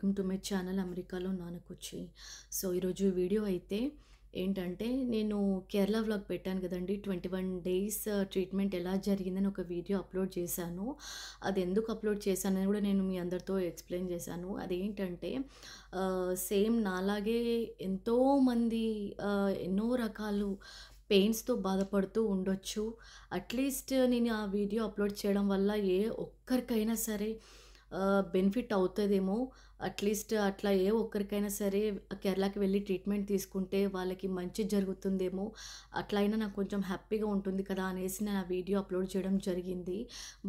Welcome to my channel అమెరికాలో నానకొచ్చి. So ఈరోజు video అయితే ఏంటంటే నేను కేరళ వ్లాగ్ పెట్టాను కదండి. 21 డేస్ ట్రీట్మెంట్ ఎలా జరిగిందని ఒక వీడియో అప్లోడ్ చేశాను. అది ఎందుకు అప్లోడ్ చేశానని కూడా నేను మీ అందరితో ఎక్స్ప్లెయిన్ చేశాను. అదేంటంటే సేమ్ నాలాగే ఎంతోమంది ఎన్నో రకాలు పెయిన్స్తో బాధపడుతూ ఉండొచ్చు. అట్లీస్ట్ నేను ఆ వీడియో అప్లోడ్ చేయడం వల్ల ఏ ఒక్కరికైనా సరే బెనిఫిట్ అవుతదేమో. అట్లీస్ట్ అట్లా ఏ ఒక్కరికైనా సరే కేరళకి వెళ్ళి ట్రీట్మెంట్ తీసుకుంటే వాళ్ళకి మంచి జరుగుతుందేమో, అట్లా అయినా నాకు కొంచెం హ్యాపీగా ఉంటుంది కదా అనేసి నేను ఆ వీడియో అప్లోడ్ చేయడం జరిగింది.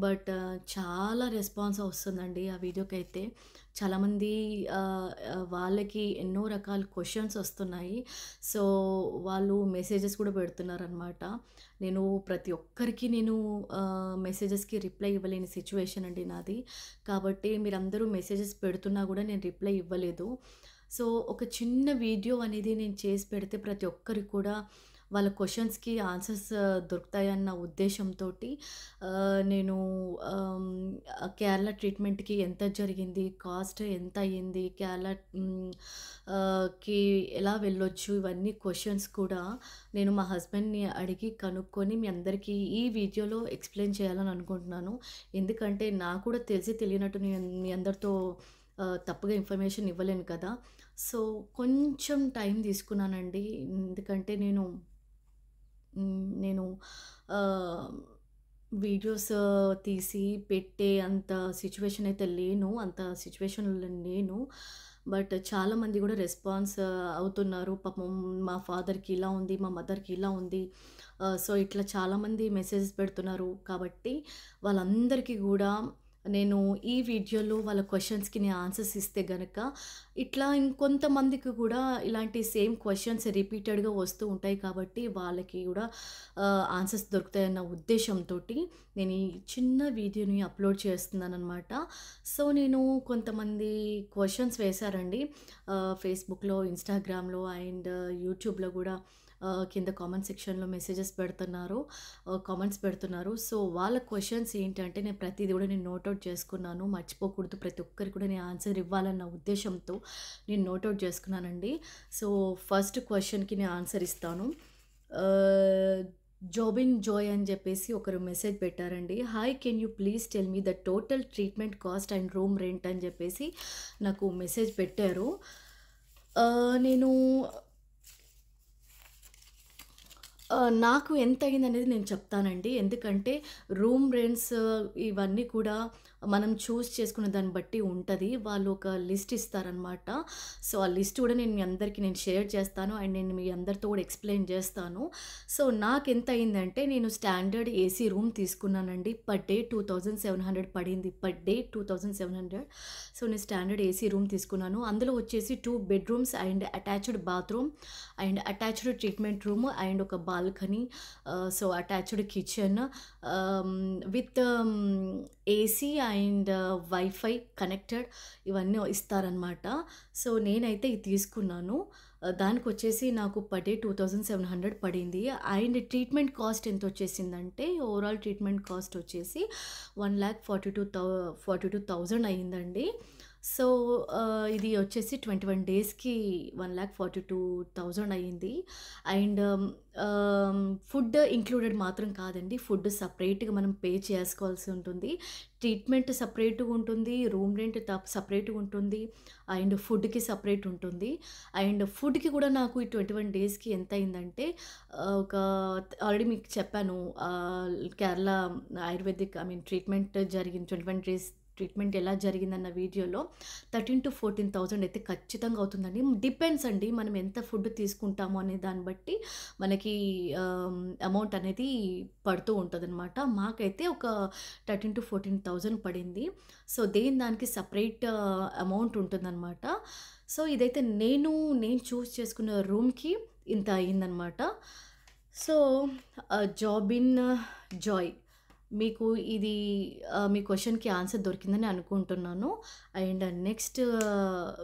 బట్ చాలా రెస్పాన్స్ వస్తుందండి ఆ వీడియోకైతే. చాలామంది వాళ్ళకి ఎన్నో రకాల క్వశ్చన్స్ వస్తున్నాయి. సో వాళ్ళు మెసేజెస్ కూడా పెడుతున్నారనమాట. నేను ప్రతి ఒక్కరికి మెసేజెస్కి రిప్లై ఇవ్వలేని సిచ్యువేషన్ అండి నాది. కాబట్టి మీరందరూ మెసేజెస్ పెడుతున్నా కూడా నేను రిప్లై ఇవ్వలేదు. సో ఒక చిన్న వీడియో అనేది నేను చేసి పెడితే ప్రతి ఒక్కరికి కూడా వాళ్ళ క్వశ్చన్స్కి ఆన్సర్స్ దొరుకుతాయన్న ఉద్దేశంతోటి నేను కేరళ ట్రీట్మెంట్కి ఎంత జరిగింది, కాస్ట్ ఎంత అయ్యింది, కేరళ కి ఎలా వెళ్ళొచ్చు, ఇవన్నీ క్వశ్చన్స్ కూడా నేను మా హస్బెండ్ని అడిగి కనుక్కొని మీ అందరికీ ఈ వీడియోలో ఎక్స్ప్లెయిన్ చేయాలని అనుకుంటున్నాను. ఎందుకంటే నాకు కూడా తెలిసి తెలియనట్టు నేను మీ అందరితో తప్పుగా ఇన్ఫర్మేషన్ ఇవ్వలేను కదా. సో కొంచెం టైం తీసుకున్నానండి. ఎందుకంటే నేను వీడియోస్ తీసి పెట్టే అంత సిచ్యువేషన్ అయితే లేను. అంత సిచ్యువేషన్‌లో లేను. బట్ చాలామంది కూడా రెస్పాన్స్ అవుతున్నారు. పాపం మా ఫాదర్‌కి ఇలా ఉంది, మా మదర్‌కి ఇలా ఉంది. సో ఇట్లా చాలామంది మెసేజెస్ పెడుతున్నారు. కాబట్టి వాళ్ళందరికీ కూడా నేను ఈ వీడియోలో వాళ్ళ క్వశ్చన్స్‌కి నేను ఆన్సర్స్ ఇస్తే గనక ఇట్లా ఇంకొంతమందికి కూడా ఇలాంటి సేమ్ క్వశ్చన్స్ రిపీటెడ్‌గా వస్తూ ఉంటాయి. కాబట్టి వాళ్ళకి కూడా ఆన్సర్స్ దొరుకుతాయన్న ఉద్దేశంతోటి నేను ఈ చిన్న వీడియోని అప్లోడ్ చేస్తున్నాననమాట. సో నేను కొంతమంది క్వశ్చన్స్ వేశారండి. ఫేస్‌బుక్‌లో, ఇన్‌స్టాగ్రామ్‌లో అండ్ యూట్యూబ్‌లో కూడా కింద కామెంట్ సెక్షన్‌లో మెసేజెస్ పెడుతున్నారు, కామెంట్స్ పెడుతున్నారు. సో వాళ్ళ క్వశ్చన్స్ ఏంటంటే నేను ప్రతిదీ కూడా నోట్అవుట్ చేసుకున్నాను. మర్చిపోకూడదు, ప్రతి ఒక్కరికి కూడా నేను ఆన్సర్ ఇవ్వాలన్న ఉద్దేశంతో నేను నోట్అవుట్ చేసుకున్నానండి. సో ఫస్ట్ క్వశ్చన్‌కి నేను ఆన్సర్ ఇస్తాను. జోబిన్ జోయ్ అని చెప్పేసి ఒకరు మెసేజ్ పెట్టారండి. Hi, can you please tell me the total treatment cost and room rent అని చెప్పేసి నాకు మెసేజ్ పెట్టారు. నేను నాకు ఎంత అయిందనేది నేను చెప్తానండి. ఎందుకంటే రూమ్ రెంట్స్ ఇవన్నీ కూడా మనం చూస్ చేసుకునే దాన్ని బట్టి ఉంటది. వాళ్ళు ఒక లిస్ట్ ఇస్తారనమాట. సో ఆ లిస్ట్ కూడా నేను మీ అందరికీ షేర్ చేస్తాను అండ్ నేను మీ అందరితో కూడా ఎక్స్‌ప్లెయిన్ చేస్తాను. సో నాకెంత అయిందంటే నేను స్టాండర్డ్ ఏసీ రూమ్ తీసుకున్నానండి. పర్ డే 2700 పడింది. Per day 2700. సో నేను స్టాండర్డ్ ఏసీ రూమ్ తీసుకున్నాను. అందులో వచ్చేసి 2 bedrooms and attached bathroom and attached treatment room and ఒక balcony, so attached kitchen with AC and wifi connected ఇవన్నీ ఇస్తారనమాట. సో నేనైతే ఇది తీసుకున్నాను. దానికి వచ్చేసి నాకు పర్ డే 2700 పడింది. అండ్ ట్రీట్మెంట్ కాస్ట్ ఎంత వచ్చేసిందంటే ఓవరాల్ ట్రీట్మెంట్ కాస్ట్ వచ్చేసి 1,42,000 అయ్యిందండి. సో ఇది వచ్చేసి 21 డేస్‌కి 1,42,000 అయ్యింది. అండ్ ఫుడ్ ఇంక్లూడెడ్ మాత్రం కాదండి. ఫుడ్ సపరేట్‌గా మనం పే చేసుకోవాల్సి ఉంటుంది. ట్రీట్మెంట్ సపరేట్‌గా ఉంటుంది. రూమ్ రెంట్ సపరేట్‌గా ఉంటుంది. అండ్ ఫుడ్‌కి సపరేట్ ఉంటుంది. అండ్ ఫుడ్‌కి కూడా నాకు ఈ 21 డేస్‌కి ఎంత అయిందంటే ఒక ఆల్రెడీ మీకు చెప్పాను, కేరళ ఆయుర్వేదిక్ ట్రీట్మెంట్ జరిగింది. 21 డేస్ ట్రీట్మెంట్ ఎలా జరిగిందన్న వీడియోలో 13,000-14,000 అయితే ఖచ్చితంగా అవుతుందండి. డిపెండ్స్ అండి, మనం ఎంత ఫుడ్ తీసుకుంటామో అనే దాన్ని బట్టి మనకి అమౌంట్ అనేది పడుతూ ఉంటుందన్నమాట. మాకైతే ఒక 13,000-14,000 పడింది. సో దానికి సపరేట్ అమౌంట్ ఉంటుందన్నమాట. సో ఇదైతే నేను చూస్ చేసుకున్న రూమ్‌కి ఇంత అయిందనమాట. సో జోబిన్ జాయ్, మీకు ఇది మీ క్వశ్చన్‌కి ఆన్సర్ దొరికిందని అనుకుంటున్నాను. అండ్ నెక్స్ట్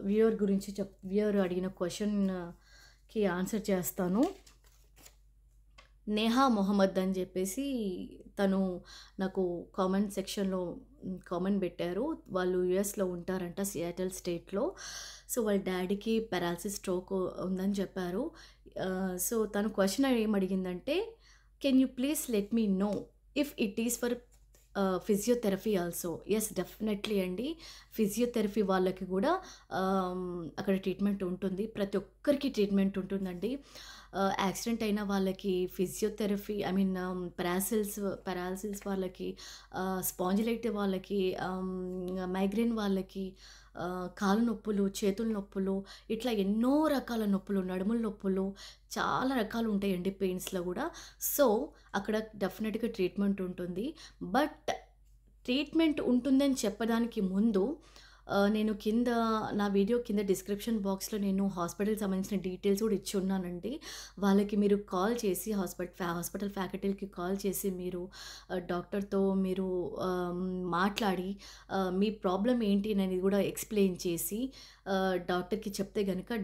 వ్యూయర్ అడిగిన క్వశ్చన్‌కి ఆన్సర్ చేస్తాను. నేహా మొహమ్మద్ అని చెప్పేసి తను నాకు కామెంట్ సెక్షన్‌లో కామెంట్ పెట్టారు. వాళ్ళు యూఎస్‌లో ఉంటారంట సియాటిల్ స్టేట్‌లో. సో, వాళ్ళ డ్యాడీకి పారాలిసిస్ స్ట్రోక్ ఉందని చెప్పారు. సో, తను క్వెషన్ ఏమడిగిందంటే, can you please let me know if it is for physiotherapy also. Yes, definitely అండి. ఫిజియోథెరపీ వాళ్ళకి గూడా అక్కడ ట్రీట్మెంట్ ఉంటుంది. ప్రతి ఒక్కరికి ట్రీట్మెంట్ ఉంటుందండి. యాక్సిడెంట్ అయిన వాళ్ళకి ఫిజియోథెరపీ, ఐ మీన్ పారాలిసిస్ వాళ్ళకి, స్పాంజిలైటిస్ వాళ్ళకి, మైగ్రేన్ వాళ్ళకి, కాళ్ళు నొప్పులు, చేతుల నొప్పులు, ఇట్లా ఎన్నో రకాల నొప్పులు, నడుముల నొప్పులు, చాలా రకాలు ఉంటాయండి పెయిన్స్‌లో గూడా. సో, అక్కడ డెఫినిట్‌గా ట్రీట్మెంట్ ఉంటుంది. బట్ ట్రీట్మెంట్ ఉంటుందని చెప్పడానికి ముందు నేను నా వీడియో కింద డిస్క్రిప్షన్ బాక్స్‌లో నేను హాస్పిటల్‌కి సంబంధించిన డీటెయిల్స్ కూడా ఇచ్చి ఉన్నానండి. వాళ్ళకి మీరు కాల్ చేసి హాస్పిటల్ ఫ్యాకల్టీకి కాల్ చేసి మీరు డాక్టర్‌తో మీరు మాట్లాడి మీ ప్రాబ్లమ్ ఏంటి అనేది కూడా ఎక్స్‌ప్లెయిన్ చేసి డాక్టర్‌కి చెప్తే గనక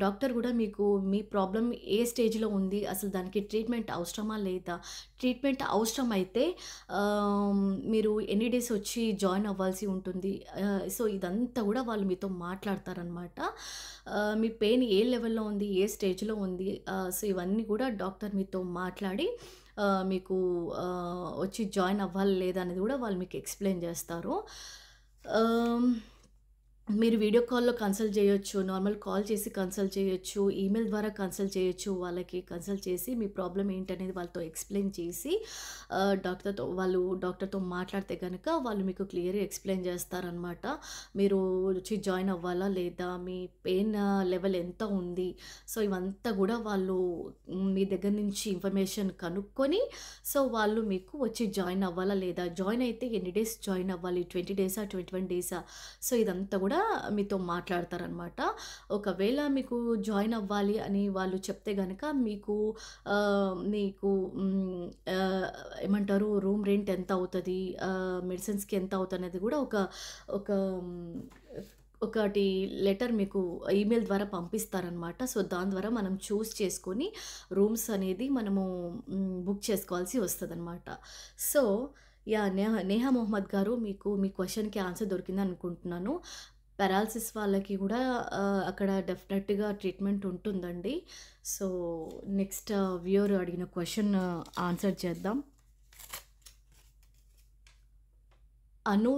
డాక్టర్ కూడా మీకు మీ ప్రాబ్లమ్ ఏ స్టేజ్‌లో ఉంది, అసలు దానికి ట్రీట్మెంట్ అవసరమా లేదా, ట్రీట్మెంట్ అవసరమైతే మీరు ఎన్ని డేస్ వచ్చి జాయిన్ అవ్వాల్సి ఉంటుంది. సో, ఇదంతా కూడా వాళ్ళు మీతో మాట్లాడతారనమాట. మీ పెయిన్ ఏ లెవెల్‌లో ఉంది, ఏ స్టేజ్‌లో ఉంది, సో, ఇవన్నీ కూడా డాక్టర్ మీతో మాట్లాడి మీకు వచ్చి జాయిన్ అవ్వాలా లేదా అనేది కూడా వాళ్ళు మీకు ఎక్స్‌ప్లెయిన్ చేస్తారు. ఆహ్ మీరు వీడియో కాల్‌లో కన్సల్ట్ చేయొచ్చు. నార్మల్ కాల్ చేసి కన్సల్ట్ చేయొచ్చు. ఈమెయిల్ ద్వారా కన్సల్ట్ చేయొచ్చు. వాళ్ళకి కన్సల్ట్ చేసి మీ ప్రాబ్లమ్ ఏంటనేది వాళ్ళతో ఎక్స్‌ప్లెయిన్ చేసి డాక్టర్‌తో మాట్లాడితే గనక వాళ్ళు మీకు క్లియర్‌గా ఎక్స్‌ప్లెయిన్ చేస్తారనమాట. మీరు వచ్చి జాయిన్ అవ్వాలా లేదా, మీ పెయిన్ లెవెల్ ఎంత ఉంది, సో, ఇవంతా గూడా వాళ్ళు మీ దగ్గర నుంచి ఇన్ఫర్మేషన్ కనుక్కొని, సో, వాళ్ళు మీకు వచ్చి జాయిన్ అవ్వాలా లేదా, జాయిన్ అయితే ఎన్ని డేస్ జాయిన్ అవ్వాలి, 20 డేసా, 21 డేసా, సో, ఇదంతా గూడా మీతో మాట్లాడతారనమాట. ఒకవేళ మీకు జాయిన్ అవ్వాలి అని వాళ్ళు చెప్తే గనక మీకు మీకు ఏమంటారు, రూమ్ రెంట్ ఎంత అవుతది, మెడిసిన్స్‌కి ఎంత అవుతదనేది గూడా ఒక ఒకటి లెటర్ మీకు ఈమెయిల్ ద్వారా పంపిస్తారనమాట. సో, దాని ద్వారా మనం చూజ్ చేసుకొని రూమ్స్ అనేది మనము బుక్ చేసుకోవాల్సి వస్తదనమాట. So, yeah! నేహా మొహమ్మద్ గారు, మీకు మీ క్వెషన్‌కి ఆన్సర్ దొరికిందనుకుంటున్నాను. పారాలిసిస్ వాళ్ళకి గూడా అక్కడ డెఫినెట్‌గా ట్రీట్మెంట్ ఉంటుందండి. సో, నెక్స్ట్ వ్యూయర్ అడిగిన క్వెషన్ ఆన్సర్ చేద్దాం. అను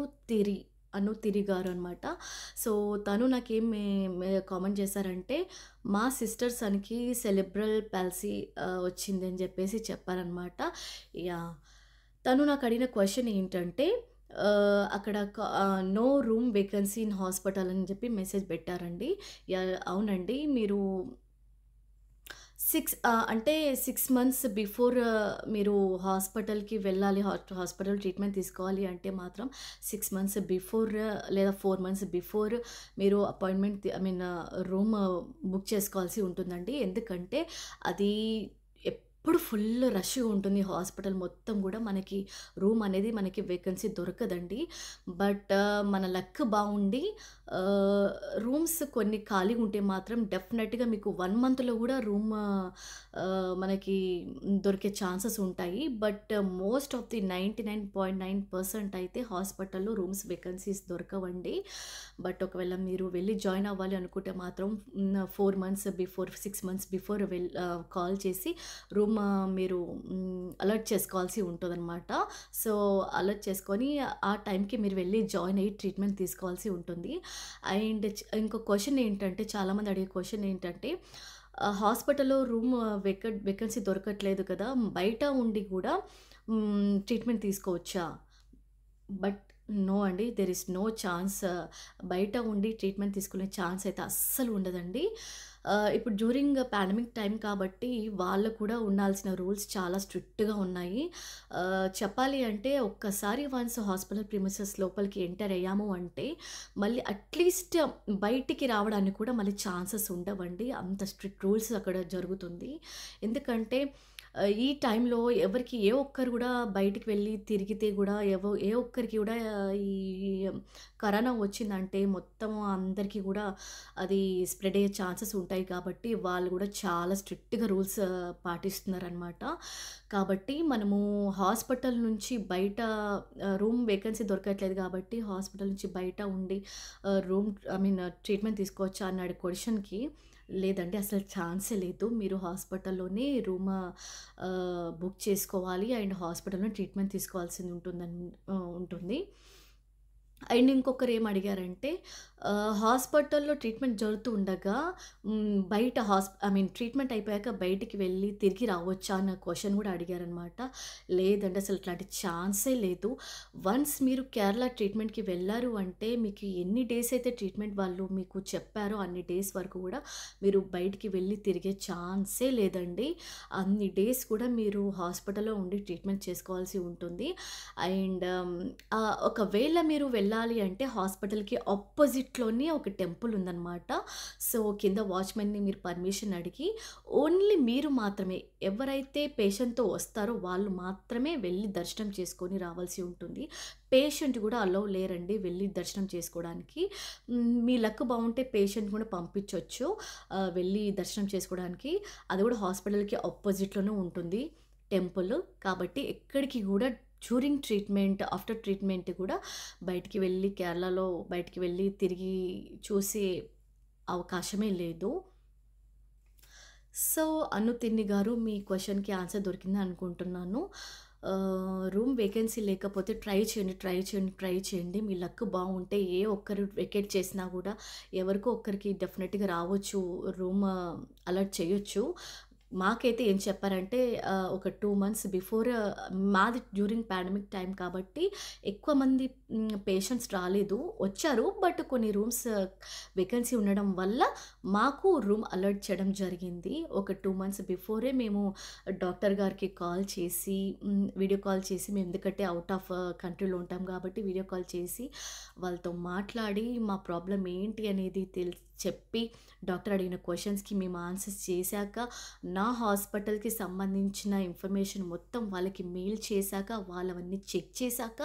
తిరి గారనమాట. సో, తను నాకేం కామెంట్ చేశారంటే, మా సిస్టర్ సన్‌కి సెరెబ్రల్ పాల్సీ వచ్చిందని జెప్పేసి చెప్పారనమాట. యాహ్! తను నాకడిగిన క్వెషన్ ఏంటంటే, అక్కడ no room vacancy in hospital అని జెప్పి మెసేజ్ పెట్టారండి. యాహ్! అవునండి. మీరు అంటే 6 మంత్స్ బిఫోర్ మీరు హాస్పిటల్‌కి వెళ్ళాలి. హాస్పిటల్ ట్రీట్మెంట్ తీసుకోవాలి అంటే మాత్రం 6 మంత్స్ బిఫోర్ లేదా 4 మంత్స్ బిఫోర్ మీరు appointment I mean room book చేసుకోవాల్సి ఉంటుందండి. ఎందుకంటే అది ఎప్పుడు ఫుల్ రష్‌గా ఉంటుంది. హాస్పిటల్ మొత్తం గూడా మనకి రూమ్ అనేది మనకి వేకెన్సీ దొరకదండి. బట్ మన లక్ బావుండి రూమ్స్ కొన్ని ఖాళీగా ఉంటే మాత్రం డెఫినెట్‌గా మీకు 1 మంత్‌లో గూడా రూమ్ మనకి దొరికే ఛాన్సెస్ ఉంటాయి. బట్ మోస్ట్ ఆఫ్ ది 99.9% అయితే హాస్పిటల్‌లో రూమ్స్ వేకెన్సీస్ దొరకవండి. బట్ ఒకవేళ మీరు వెళ్లి జాయిన్ అవ్వాలి అనుకుంటే మాత్రం 4 months before, 6 months before call చేసి రూమ్ మీరు అలర్ట్ చేసుకోవాల్సి ఉంటదనమాట. సో, అలర్ట్ చేసుకొని ఆ టైంకి మీరు వెళ్లి జాయిన్ అయ్యి ట్రీట్మెంట్ తీసుకోవాల్సి ఉంటుంది. అండ్ ఇంకో క్వెషన్ ఏంటంటే, చాలామంది అడిగే క్వెషన్ ఏంటంటే, హాస్పిటల్‌లో రూమ్ వేకెన్సీ దొరకట్లేదు కదా, బయట ఉండి కూడా ట్రీట్మెంట్ తీసుకోవచ్చా? బట్ నో అండి. There is no chance. బయట ఉండి ట్రీట్మెంట్ తీసుకునే ఛాన్స్ అయితే అస్సలు ఉండదండి. ఇప్పుడు డ్యూరింగ్ పాండమిక్ టైమ్ కాబట్టి వాళ్ళకు కూడా ఉండాల్సిన రూల్స్ చాలా స్ట్రిక్ట్‌గా ఉన్నాయి. చెప్పాలి అంటే ఒక్కసారి వన్స్ హాస్పిటల్ ప్రిమిసెస్ లోపలికి ఎంటర్ అయ్యాము అంటే మళ్ళీ అట్‌లీస్ట్ బయటికి రావడానికి కూడా మళ్ళీ ఛాన్సెస్ ఉండవండి. అంత స్ట్రిక్ట్ రూల్స్ అక్కడ జరుగుతుంది. ఎందుకంటే ఈ టైంలో ఎవరికి ఏ ఒక్కరు గూడా బయటికి వెళ్ళి తిరిగితే గూడా ఏ ఒక్కరికి గూడా ఈ కరోనా వచ్చిందంటే మొత్తం అందరికీ గూడా అది స్ప్రెడ్ అయ్యే ఛాన్సెస్ ఉంటాయి కాబట్టి వాళ్ళు గూడా చాలా స్ట్రిక్ట్‌గా రూల్స్ పాటిస్తున్నారనమాట. కాబట్టి మనము హాస్పిటల్ నుంచి బయట రూమ్ వేకెన్సీ దొరకట్లేదు కాబట్టి హాస్పిటల్ నుంచి బయట ఉండి రూమ్ ట్రీట్మెంట్ తీసుకోవచ్చా అన్నాడు క్వెషన్‌కి లేదండి. అసలు ఛాన్సే లేదు. మీరు హాస్పిటల్‌లోనే రూమ్ బుక్ చేసుకోవాలి అండ్ హాస్పిటల్‌లో ట్రీట్మెంట్ తీసుకోవాల్సింది ఉంటుంది. అండ్ ఇంకొకరు ఏమడిగారంటే హాస్పిటల్‌లో ట్రీట్మెంట్ జరుగుతూ ఉండగా బయట ట్రీట్మెంట్ అయిపోయాక బయటికి వెళ్ళి తిరిగి రావచ్చా అన్న క్వెషన్ గూడా అడిగారనమాట. లేదండి. అసలు ఇట్లాంటి ఛాన్సే లేదు. వన్స్ మీరు కేరళ ట్రీట్మెంట్‌కి వెళ్లారు అంటే మీకు ఎన్ని డేస్ అయితే ట్రీట్మెంట్ వాళ్ళు మీకు చెప్పారో అన్ని డేస్ వరకు గూడా మీరు బయటికి వెళ్ళి తిరిగే ఛాన్సే లేదండి. అన్ని డేస్ కూడా మీరు హాస్పిటల్‌లో ఉండి ట్రీట్మెంట్ చేసుకోవాల్సి ఉంటుంది. అండ్ ఒకవేళ మీరు వెళ్ళాలి అంటే హాస్పిటల్‌కి అపోజిట్‌లోనే ఒక టెంపుల్ ఉందనమాట. సో, కింద వాచ్‌మెన్‌ని మీరు పర్మిషన్ అడిగి ఓన్లీ మీరు మాత్రమే ఎవరైతే పేషెంట్‌తో వస్తారో వాళ్ళు మాత్రమే వెళ్లి దర్శనం చేసుకొని రావాల్సి ఉంటుంది. పేషెంట్ గూడా అలౌ లేరండి వెళ్లి దర్శనం చేసుకోవడానికి. మీ లక్ బావుంటే పేషెంట్ కూడా పంపించొచ్చు వెళ్లి దర్శనం చేసుకోవడానికి. అది కూడా హాస్పిటల్‌కి అపోజిట్‌లోనే ఉంటుంది టెంపుల్. కాబట్టి ఎక్కడికి గూడా డ్యూరింగ్ ట్రీట్మెంట్, ఆఫ్టర్ ట్రీట్మెంట్ కూడా కేరళలో బయటికి వెళ్ళి తిరిగి చూసే అవకాశమే లేదు. సో, తిన్ని గారు మీ క్వెషన్‌కి ఆన్సర్ దొరికిందని అనుకుంటున్నాను. రూమ్ వేకెన్సీ లేకపోతే ట్రై చేయండి. మీ లక్ బావుంటే ఏ ఒక్కరు వెకేట్ చేసినా గూడా ఎవరికో ఒక్కరికి డెఫినెట్‌గా రావచ్చు. రూమ్ అలాట్ చేయొచ్చు. మాకైతే ఏం చెప్పారంటే ఒక 2 మంత్స్ బిఫోర్ మాది డ్యూరింగ్ పాండమిక్ టైమ్ కాబట్టి ఎక్కువ మంది పేషెంట్స్ రాలేదు. వచ్చారు. బట్ కొన్ని రూమ్స్ వేకెన్సీ ఉండడం వల్ల మాకు రూమ్ అలాట్ చేయడం జరిగింది. ఒక 2 మంత్స్ బిఫోరే మేము డాక్టర్ గారికి కాల్ చేసి వీడియో కాల్ చేసి మేము ఎందుకంటే ఔట్ ఆఫ్ కంట్రీలో ఉంటాం కాబట్టి వీడియో కాల్ చేసి వాళ్ళతో మాట్లాడి మా ప్రాబ్లమ్ ఏంటి అనేది చెప్పి డాక్టర్ అడిగిన క్వెషన్స్‌కి మేము ఆన్సర్స్ చేశాక నా హాస్పిటల్‌కి సంబంధించిన ఇన్ఫర్మేషన్ మొత్తం వాళ్ళకి మెయిల్ చేశాక వాళ్ళవన్నీ చెక్ చేశాక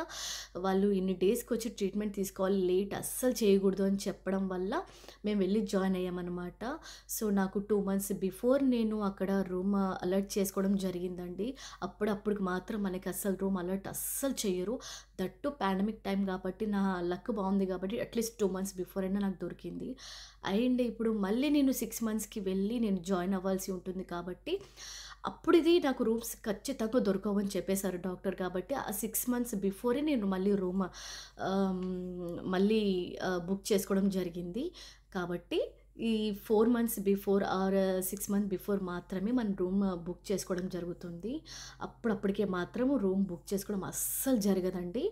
వాళ్ళు ఇన్ని డేస్‌కొచ్చి ట్రీట్మెంట్ తీసుకోవాలి. లేట్ అస్సలు చేయకూడదు అని చెప్పడం వల్ల మేము వెళ్లి జాయిన్ అయ్యామనమాట. సో, నాకు 2 మంత్స్ బిఫోర్ నేను అక్కడ రూమ్ అలాట్ చేసుకోవడం జరిగిందండి. అప్పటికి మాత్రం మనకి అస్సలు రూమ్ అలాట్ అస్సలు చెయ్యరు. దట్ టు పాండమిక్ టైమ్ కాబట్టి నా లక్ బావుంది కాబట్టి అట్‌లీస్ట్ 2 మంత్స్ బిఫోర్ అయినా నాకు దొరికింది. అండ్ ఇప్పుడు మళ్ళీ నేను 6 మంత్స్‌కి వెళ్ళి నేను జాయిన్ అవ్వాల్సి ఉంటుంది కాబట్టి అప్పుడు ఇది నాకు రూమ్స్ ఖచ్చితంగా దొరకవని చెప్పేసారు డాక్టర్. కాబట్టి ఆ 6 మంత్స్ బిఫోరే నేను మళ్ళీ రూమ్ మళ్ళీ బుక్ చేసుకోవడం జరిగింది. కాబట్టి ఈ 4 months before or 6 months before మాత్రమే మనం రూమ్ బుక్ చేసుకోవడం జరుగుతుంది. అప్పటికే మాత్రం రూమ్ బుక్ చేసుకోవడం అస్సలు జరగదండి.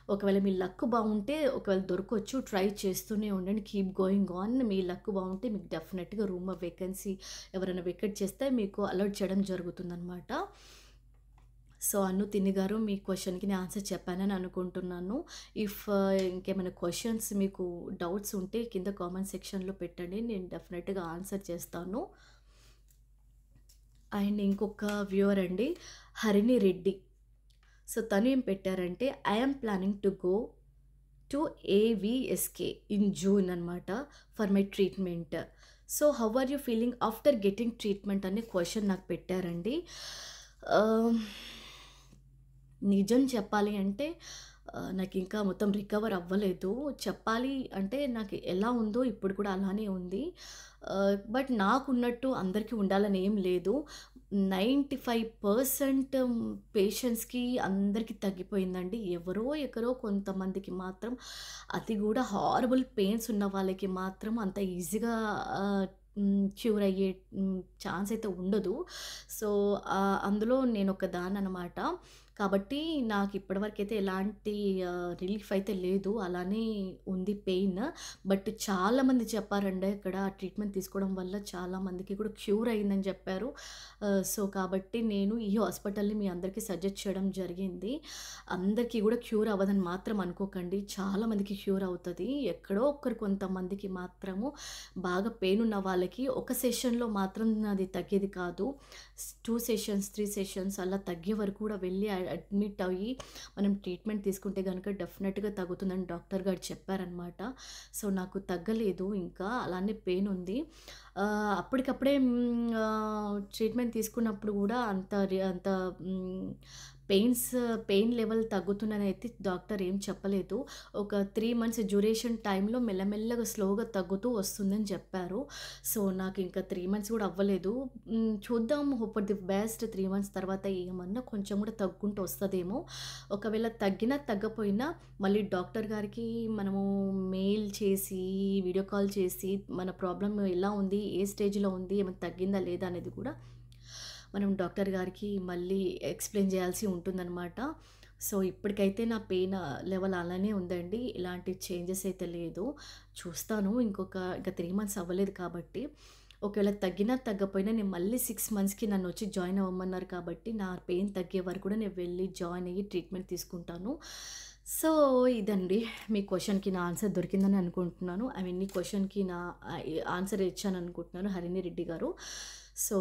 ఒకవేళ మీ లక్ బావుంటే ఒకవేళ దొరకొచ్చు. ట్రై చేస్తూనే ఉండండి. Keep going on. Me luck బావుంటే మీకు డెఫినెట్‌గా రూమ్ వేకెన్సీ ఎవరైనా వెకేట్ చేస్తే మీకు అలాట్ చేయడం జరుగుతుందనమాట. సో, తిన్ని గారు మీ క్వెషన్‌కి నేను ఆన్సర్ చెప్పానని అనుకుంటున్నాను. ఇఫ్ ఇంకేమైనా క్వెషన్స్ మీకు డౌట్స్ ఉంటే కింద కామెంట్ సెక్షన్‌లో పెట్టండి. నేను డెఫినెట్‌గా ఆన్సర్ చేస్తాను. అండ్ ఇంకొక వ్యూవర్ అండి హరిణి రెడ్డి. సో, తను ఏం పెట్టారంటే I am planning to go to ఏవీఎస్‌కే ఇన్ జూన్ అనమాట for my treatment. So, how are you feeling after getting treatment అనే క్వెషన్ నాకు పెట్టారండి. నిజం చెప్పాలి అంటే నాకింకా మొత్తం రికవర్ అవ్వలేదు. చెప్పాలి అంటే నాకు ఎలా ఉందో ఇప్పుడు కూడా అలానే ఉంది. బట్ నాకున్నట్టు అందరికీ ఉండాలని ఏం లేదు. 95% పేషెంట్స్‌కి అందరికి తగ్గిపోయిందండి. ఎక్కరో కొంతమందికి మాత్రం అది గూడా హారబుల్ పెయిన్స్ ఉన్న వాళ్ళకి మాత్రం అంత ఈజీగా క్యూర్ అయ్యే ఛాన్స్ అయితే ఉండదు. సో, అందులో నేనొక దాన్ననమాట. కాబట్టి నాకు ఇప్పటివరకైతే ఎలాంటి రిలీఫ్ అయితే లేదు. అలానే ఉంది పెయిన్. బట్ చాలామంది చెప్పారండి ఇక్కడ ట్రీట్మెంట్ తీసుకోవడం వల్ల చాలామందికి కూడా క్యూర్ అయిందని చెప్పారు. సో, కాబట్టి నేను ఈ హాస్పిటల్‌ని మీ అందరికీ సజెస్ట్ చేయడం జరిగింది. అందరికీ కూడా క్యూర్ అవ్వదని మాత్రం అనుకోకండి. చాలా మందికి క్యూర్ అవుతది. ఎక్కడో ఒక్కరు కొంతమందికి మాత్రము బాగా పెయిన్ ఉన్న వాళ్ళకి ఒక సెషన్‌లో మాత్రం అది తగ్గేది కాదు. 2 సెషన్స్, 3 సెషన్స్ అలా తగ్గే వరకు కూడా వెళ్ళి అడ్మిట్ అయ్యి మనం ట్రీట్మెంట్ తీసుకుంటే గనుక డెఫినెట్‌గా తగ్గుతుందని డాక్టర్ గారు చెప్పారనమాట. సో, నాకు తగ్గలేదు ఇంకా. అలానే పెయిన్ ఉంది. అప్పటికప్పుడే ట్రీట్మెంట్ తీసుకున్నప్పుడు గూడా అంత హ్మ్, పెయిన్ లెవెల్ తగ్గుతుందనైతే డాక్టర్ ఏం చెప్పలేదు. ఒక 3 మంత్స్ డ్యూరేషన్ టైంలో మెల్లమెల్లగా స్లోగా తగ్గుతూ వస్తుందని చెప్పారు. సో, నాకింకా 3 మంత్స్ గూడా అవ్వలేదు. చూద్దాం, hope for the best. 3 months తర్వాత ఏమన్నా కొంచెం గూడా తగ్గుకుంటూ వస్తదేమో. ఒకవేళ తగ్గినా, తగ్గపోయినా మళ్ళీ డాక్టర్ గారికి మనము మెయిల్ చేసి, వీడియో కాల్ చేసి మన ప్రాబ్లమ్ ఎలా ఉంది? ఏ స్టేజ్‌లో ఉంది? ఏమైనా తగ్గిందా? లేదా? అనేది కూడా మనం డాక్టర్ గారికి మళ్ళీ ఎక్స్‌ప్లెయిన్ చేయాల్సి ఉంటుందనమాట. సో, ఇప్పటికైతే నా పెయిన్ లెవెల్ అలానే ఉందండి. ఎలాంటి చేంజెస్ అయితే లేదు. చూస్తాను ఇంకా 3 మంత్స్ అవ్వలేదు కాబట్టి. ఒకవేళ తగ్గినా, తగ్గపోయినా నేను మళ్ళీ 6 మంత్స్‌కి నన్నొచ్చి జాయిన్ అవ్వమన్నారు కాబట్టి, నా పెయిన్ తగ్గే వరకు కూడా నేను వెళ్ళి జాయిన్ అయ్యి ట్రీట్మెంట్ తీసుకుంటాను. సో, ఇదండి. మీ క్వెషన్‌కి నా ఆన్సర్ దొరికిందని అనుకుంటున్నాను. ఐ మీన్, ఈ క్వెషన్‌కి నా ఆన్సర్ ఇచ్చాననుకుంటున్నాను హరిణి రెడ్డి గారు. So,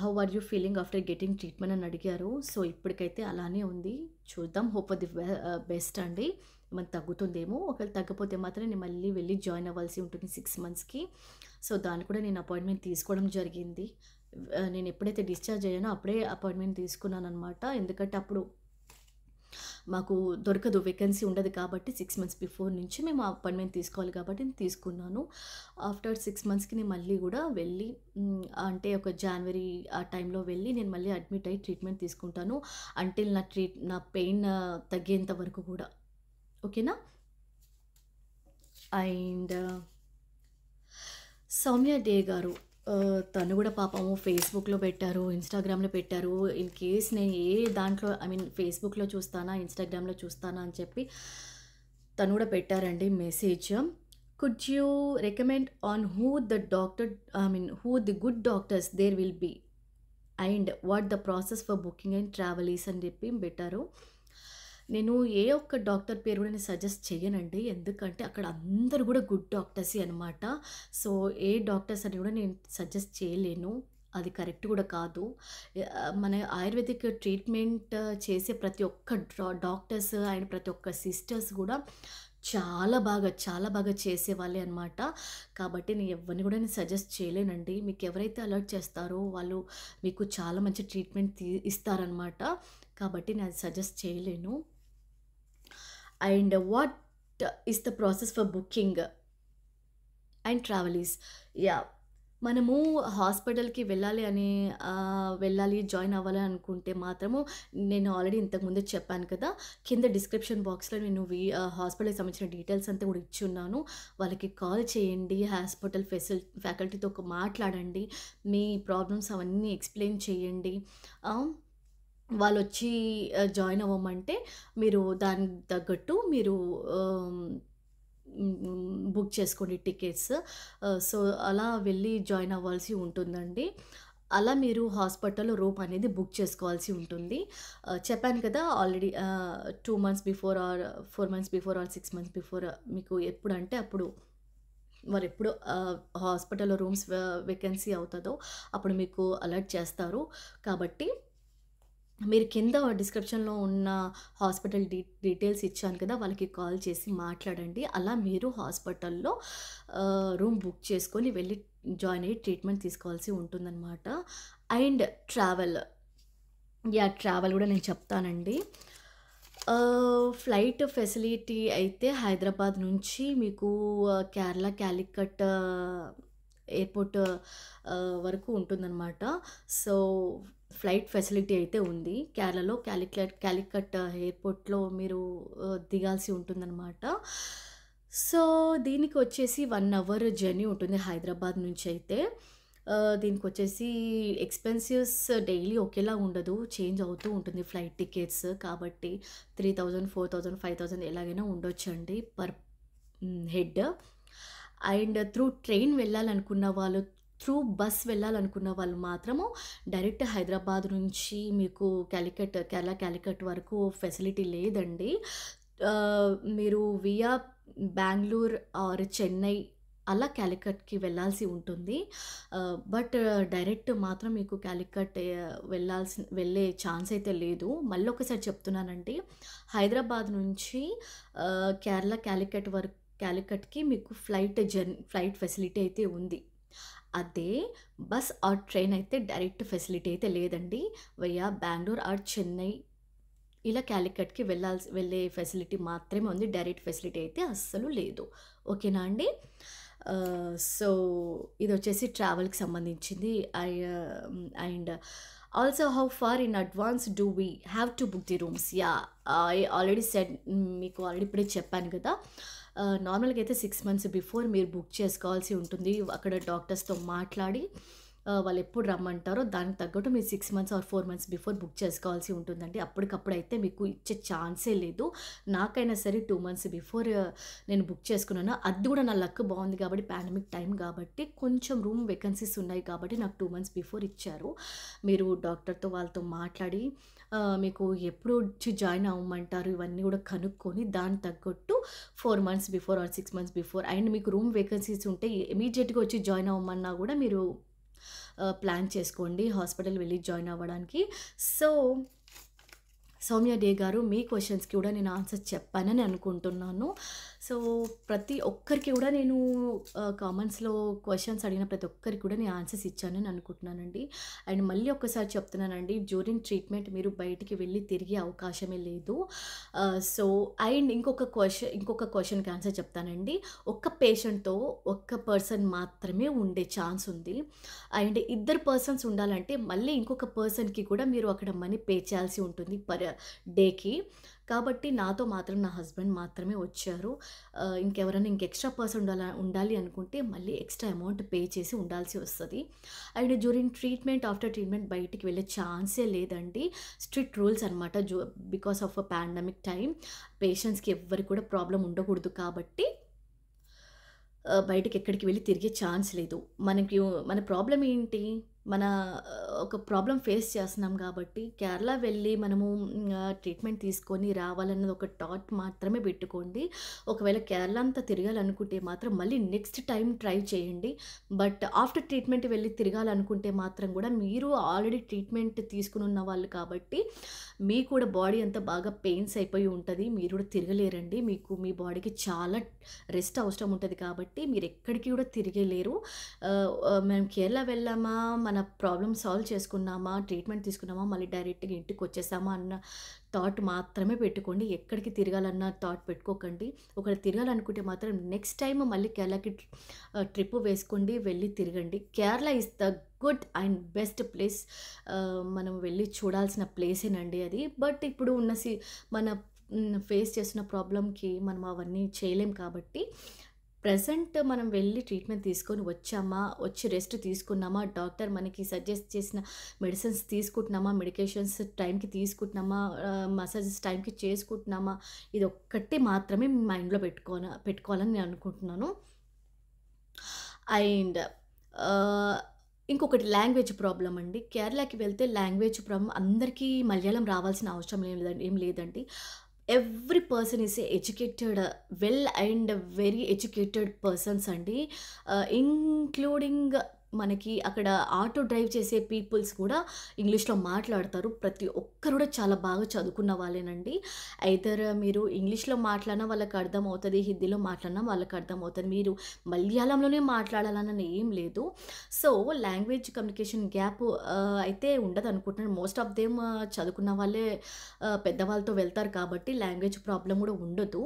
how are you feeling after getting treatment అని అడిగారు. సో, ఇప్పటికైతే అలానే ఉంది. చూద్దాం, హోప్ ఫర్ ది బెస్ట్ అండి. ఏమైనా తగ్గుతుందేమో. ఒకవేళ తగ్గపోతే మాత్రం నేను మళ్ళీ వెళ్ళి జాయిన్ అవ్వాల్సి ఉంటుంది 6 మంత్స్‌కి. సో, దానికి కూడా నేను అపాయింట్మెంట్ తీసుకోవడం జరిగింది. నేను ఎప్పుడైతే డిశ్చార్జ్ అయ్యానో అప్పుడే అపాయింట్మెంట్ తీసుకున్నాననమాట. ఎందుకంటే అప్పుడు మాకు దొరకదు, వేకెన్సీ ఉండదు కాబట్టి 6 మంత్స్ బిఫోర్ నుంచి మేము అపాయింట్మెంట్ తీసుకోవాలి కాబట్టి నేను తీసుకున్నాను. ఆఫ్టర్ 6 మంత్స్‌కి నేను మళ్ళీ గూడా వెళ్ళి అంటే ఒక జనవరి ఆ టైంలో వెళ్ళి నేను మళ్ళీ అడ్మిట్ అయ్యి ట్రీట్మెంట్ తీసుకుంటాను. అంటిల్ నా పెయిన్ తగ్గేంత వరకు గూడా. ఓకేనా? అండ్ సౌమ్య డే గారు, తను గూడా పాపము ఫేస్‌బుక్‌లో పెట్టారు, ఇన్‌స్టాగ్రామ్‌లో పెట్టారు. ఇన్ కేస్ నేను ఏ దాంట్లో ఐ మీన్ ఫేస్‌బుక్‌లో చూస్తానా, ఇన్‌స్టాగ్రామ్‌లో చూస్తానా అని చెప్పి తను గూడా పెట్టారండి message. Could you recommend on who the good doctors there will be and what the process for booking and travels అని చెప్పి పెట్టారు. నేను ఏ ఒక్క డాక్టర్ పేరు కూడా నేను సజెస్ట్ చెయ్యనండి. ఎందుకంటే అక్కడ అందరూ గూడా గుడ్ డాక్టర్సే అనమాట. సో, ఏ డాక్టర్స్ అని గూడా నేను సజెస్ట్ చేయలేను. అది కరెక్ట్ గూడా కాదు. మన ఆయుర్వేదిక్ ట్రీట్మెంట్ చేసే ప్రతి ఒక్క డాక్టర్స్ అండ్ ప్రతి ఒక్క సిస్టర్స్ గూడా చాలా బాగా చేసేవాళ్ళే అనమాట. కాబట్టి నేను ఎవ్వరిని గూడా నేను సజెస్ట్ చేయలేనండి. మీకెవరైతే అలర్ట్ చేస్తారో వాళ్ళు మీకు చాలా మంచి ట్రీట్మెంట్ ఇస్తారనమాట. కాబట్టి నేను అది సజెస్ట్ చేయలేను. And what is the process for booking and travels? Yeah! మనము హాస్పిటల్‌కి వెళ్ళాలి, జాయిన్ అవ్వాలి అనుకుంటే మాత్రము నేను ఆల్రెడీ ఇంతకుముందే చెప్పాను కదా! కింద డిస్క్రిప్షన్ బాక్స్‌లో నేను హాస్పిటల్‌కి సంబంధించిన డీటెయిల్స్ అంతా కూడా ఇచ్చున్నాను. వాళ్ళకి కాల్ చేయండి. హాస్పిటల్ ఫ్యాకల్టీతో మాట్లాడండి. మీ ప్రాబ్లమ్స్ అవన్నీ ఎక్స్‌ప్లెయిన్ చేయండి. వాళ్ళొచ్చి జాయిన్ అవ్వమంటే మీరు దానికి తగ్గట్టు మీరు బుక్ చేసుకోండి టికెట్స్. సో, అలా వెళ్ళి జాయిన్ అవ్వాల్సి ఉంటుందండి. అలా మీరు హాస్పిటల్‌లో రూమ్ అనేది బుక్ చేసుకోవాల్సి ఉంటుంది. చెప్పాను కదా! Already 2 months before or 4 months before or 6 months before మీకు ఎప్పుడంటే అప్పుడు వారెప్పుడు హాస్పిటల్‌లో రూమ్స్ వేకెన్సీ అవుతదో అప్పుడు మీకు అలర్ట్ చేస్తారు. కాబట్టి మీరు కింద డిస్క్రిప్షన్‌లో ఉన్న హాస్పిటల్ డీటెయిల్స్ ఇచ్చాను కదా! వాళ్ళకి కాల్ చేసి మాట్లాడండి. అలా మీరు హాస్పిటల్‌లో రూమ్ బుక్ చేసుకొని వెళ్ళి జాయిన్ అయ్యి ట్రీట్మెంట్ తీసుకోవాల్సి ఉంటుందనమాట. అండ్ ట్రావెల్ గూడా నేను చెప్తానండి. ఫ్లైట్ ఫెసిలిటీ అయితే హైదరాబాద్ నుంచి మీకు కేరళ కాలికట్ ఎయిర్‌పోర్ట్ వరకు ఉంటుందనమాట. సో, ఫ్లైట్ ఫెసిలిటీ అయితే ఉంది. కేరళలో కాలికట్ ఎయిర్‌పోర్ట్‌లో మీరు దిగాల్సి ఉంటుందనమాట. సో, దీనికొచ్చేసి 1 అవర్ జర్నీ ఉంటుంది హైదరాబాద్ నుంచయితే. దీనికొచ్చేసి ఎక్స్‌పెన్సివ్స్ డైలీ ఒకేలా ఉండదు. చేంజ్ అవుతూ ఉంటుంది ఫ్లైట్ టికెట్స్. కాబట్టి 3000, 4000, 5000 ఎలాగైనా ఉండొచ్చండి per head. And through train వెళ్ళాలనుకున్న వాళ్ళు, త్రూ బస్ వెళ్ళాలనుకున్న వాళ్ళు మాత్రము డైరెక్ట్ హైదరాబాద్ నుంచి మీకు కేరళ కాలికట్ వరకు ఫెసిలిటీ లేదండి. మీరు వియా బెంగుళూరు ఆర్ చెన్నై అలా కాలికట్‌కి వెళ్ళాల్సి ఉంటుంది. బట్ డైరెక్ట్ మాత్రం మీకు కాలికట్ వెళ్ళే ఛాన్స్ అయితే లేదు. మళ్ళొకసారి చెప్తున్నానండి. హైదరాబాద్ నుంచి కేరళ కాలికట్‌కి మీకు ఫ్లైట్ ఫెసిలిటీ అయితే ఉంది. అదే బస్ ఆర్ ట్రైన్ అయితే డైరెక్ట్ ఫెసిలిటీ అయితే లేదండి. వియా బెంగుళూరు ఆర్ చెన్నై ఇలా కాలికట్‌కి వెళ్ళే ఫెసిలిటీ మాత్రమే ఉంది. డైరెక్ట్ ఫెసిలిటీ అయితే అస్సలు లేదు. ఓకేనా అండి? సో, ఇదొచ్చేసి ట్రావెల్‌కి సంబంధించింది. And also how far in advance do we have to book the rooms? Yeah! I already said, మీకు ఆల్రెడీ ఇప్పుడే చెప్పాను కదా! నార్మల్‌గా అయితే 6 మంత్స్ బిఫోర్ మీరు బుక్ చేసుకోవాల్సి ఉంటుంది. అక్కడ డాక్టర్స్‌తో మాట్లాడి వాళ్ళెప్పుడు రమ్మంటారో దానికి తగ్గట్టు మీరు 6 months or 4 months before book చేసుకోవాల్సి ఉంటుందండి. అప్పటికప్పుడైతే మీకు ఇచ్చే ఛాన్సే లేదు. నాకైనా సరే 2 మంత్స్ బిఫోర్ నేను బుక్ చేసుకున్నాను. అది కూడా నా లక్ బాగుంది కాబట్టి, పాండమిక్ టైం కాబట్టి కొంచెం రూమ్ వేకెన్సీస్ ఉన్నాయి కాబట్టి నాకు 2 మంత్స్ బిఫోర్ ఇచ్చారు. మీరు డాక్టర్‌తో వాళ్ళతో మాట్లాడి మీకు ఎప్పుడు వచ్చి జాయిన్ అవ్వమంటారు ఇవన్నీ కూడా కనుక్కొని దానికి తగ్గట్టు 4 months before or 6 months before and మీకు రూమ్ వేకెన్సీస్ ఉంటే ఇమ్మీడియేట్‌గా వచ్చి జాయిన్ అవ్వమన్నా కూడా మీరు ప్లాన్ చేసుకోండి హాస్పిటల్ వెళ్ళి జాయిన్ అవ్వడానికి. సో, సౌమ్య డే గారు, మీ క్వెషన్స్‌కి కూడా నేను ఆన్సర్ చెప్పానని అనుకుంటున్నాను. సో, ప్రతి ఒక్కరికి కూడా నేను కామెంట్స్‌లో క్వెషన్స్ అడిగిన ప్రతి ఒక్కరికి కూడా నేను ఆన్సర్స్ ఇచ్చానని అనుకుంటున్నానండి. అండ్ మళ్ళీ ఒక్కసారి చెప్తున్నానండి, డ్యూరింగ్ ట్రీట్మెంట్ మీరు బయటికి వెళ్ళి తిరిగే అవకాశమే లేదు. సో, అండ్ ఇంకొక క్వెషన్‌కి ఆన్సర్ చెప్తానండి. ఒక్క పేషెంట్‌తో ఒక్క పర్సన్ మాత్రమే ఉండే ఛాన్స్ ఉంది. అండ్ ఇద్దరు పర్సన్స్ ఉండాలంటే మళ్ళీ ఇంకొక పర్సన్‌కి కూడా మీరు అక్కడ మనీ పే చేయాల్సి ఉంటుంది పర్ డేకి. కాబట్టి నాతో మాత్రం నా హస్బెండ్ మాత్రమే వచ్చారు. ఇంకెవరైనా ఎక్స్‌ట్రా పర్సన్ ఉండాలి అనుకుంటే మళ్ళీ ఎక్స్‌ట్రా అమౌంట్ పే చేసి ఉండాల్సి వస్తది. And during treatment, after treatment బయటికి వెళ్ళే ఛాన్సే లేదండి. స్ట్రిక్ట్ రూల్స్ అనమాట. బికాస్ ఆఫ్ పాండమిక్ టైమ్ పేషెంట్స్‌కి ఎవ్వరికి కూడా ప్రాబ్లమ్ ఉండకూడదు కాబట్టి బయటకి ఎక్కడికి వెళ్ళి తిరిగే ఛాన్స్ లేదు. మన ప్రాబ్లమ్ ఏంటి? మన ఒక ప్రాబ్లమ్ ఫేస్ చేస్తున్నాం కాబట్టి కేరళ వెళ్ళి మనము ట్రీట్మెంట్ తీసుకొని రావాలన్నది ఒక థాట్ మాత్రమే పెట్టుకోండి. ఒకవేళ కేరళ అంతా తిరగాలనుకుంటే మాత్రం మళ్ళీ నెక్స్ట్ టైమ్ ట్రై చేయండి. బట్ ఆఫ్టర్ ట్రీట్మెంట్ వెళ్ళి తిరగాలనుకుంటే మాత్రం కూడా మీరు ఆల్రెడీ ట్రీట్మెంట్ తీసుకొని ఉన్న వాళ్ళు కాబట్టి మీకు కూడా బాడీ అంతా బాగా పెయిన్స్ అయిపోయి ఉంటది. మీరు కూడా తిరగలేరండి. మీ బాడీకి చాలా రెస్ట్ అవసరం ఉంటది కాబట్టి మీరు ఎక్కడికి కూడా తిరగలేరు. మేము కేరళ వెళ్ళామా, మన ప్రాబ్లమ్ సాల్వ్ చేసుకున్నామా, ట్రీట్మెంట్ తీసుకున్నామా, మళ్ళీ డైరెక్ట్‌గా ఇంటికొచ్చేసామా అన్న థాట్ మాత్రమే పెట్టుకోండి. ఎక్కడికి తిరగాలన్న థాట్ పెట్టుకోకండి. ఒకవేళ తిరగాలనుకుంటే మాత్రం నెక్స్ట్ టైమ్ మళ్ళీ కేరళకి ట్రిప్ వేసుకోండి, వెళ్ళి తిరగండి. Kerala is the good and best place. మనం వెళ్ళి చూడాల్సిన ప్లేసేనండి అది. బట్ ఇప్పుడు ఉన్న మన ఫేస్ చేస్తున్న ప్రాబ్లమ్‌కి మనం అవన్నీ చేయలేం కాబట్టి ప్రెజెంట్ మనం వెళ్ళి ట్రీట్మెంట్ తీసుకొని వచ్చామా, వచ్చి రెస్ట్ తీసుకున్నామా, డాక్టర్ మనకి సజెస్ట్ చేసిన మెడిసిన్స్ తీసుకుంటున్నామా, మెడికేషన్స్ టైంకి తీసుకుంటున్నామా, మసాజెస్ టైంకి చేసుకుంటున్నామా, ఇదొక్కటి మాత్రమే మైండ్‌లో పెట్టుకోవాలని నేను అనుకుంటున్నాను. అండ్ ఇంకొకటి లాంగ్వేజ్ ప్రాబ్లమ్ అండి. కేరళకి వెళ్తే లాంగ్వేజ్ ప్రాబ్లమ్, అందరికీ మలయాళం రావాల్సిన అవసరం ఏం లేదండి. Every person is educated, well and very educated persons అండి. ఇంక్లూడింగ్ మనకి అక్కడ ఆటో డ్రైవ్ చేసే పీపుల్స్ కూడా ఇంగ్లీష్‌లో మాట్లాడతారు. ప్రతి ఒక్కరు కూడా చాలా బాగా చదువుకున్న వాళ్ళేనండి. ఐదర్ మీరు ఇంగ్లీష్‌లో మాట్లాడినా వాళ్ళకి అర్థమవుతది, హిందీలో మాట్లాడినా వాళ్ళకి అర్థమవుతది. మీరు మలయాళంలోనే మాట్లాడాలని ఏం లేదు. సో, లాంగ్వేజ్ కమ్యూనికేషన్ గ్యాప్ అయితే ఉండదనుకుంటున్నాను. మోస్ట్ ఆఫ్ దెమ్ చదువుకున్న వాళ్ళే పెద్దవాళ్ళతో వెళ్తారు కాబట్టి లాంగ్వేజ్ ప్రాబ్లమ్ కూడా ఉండదు.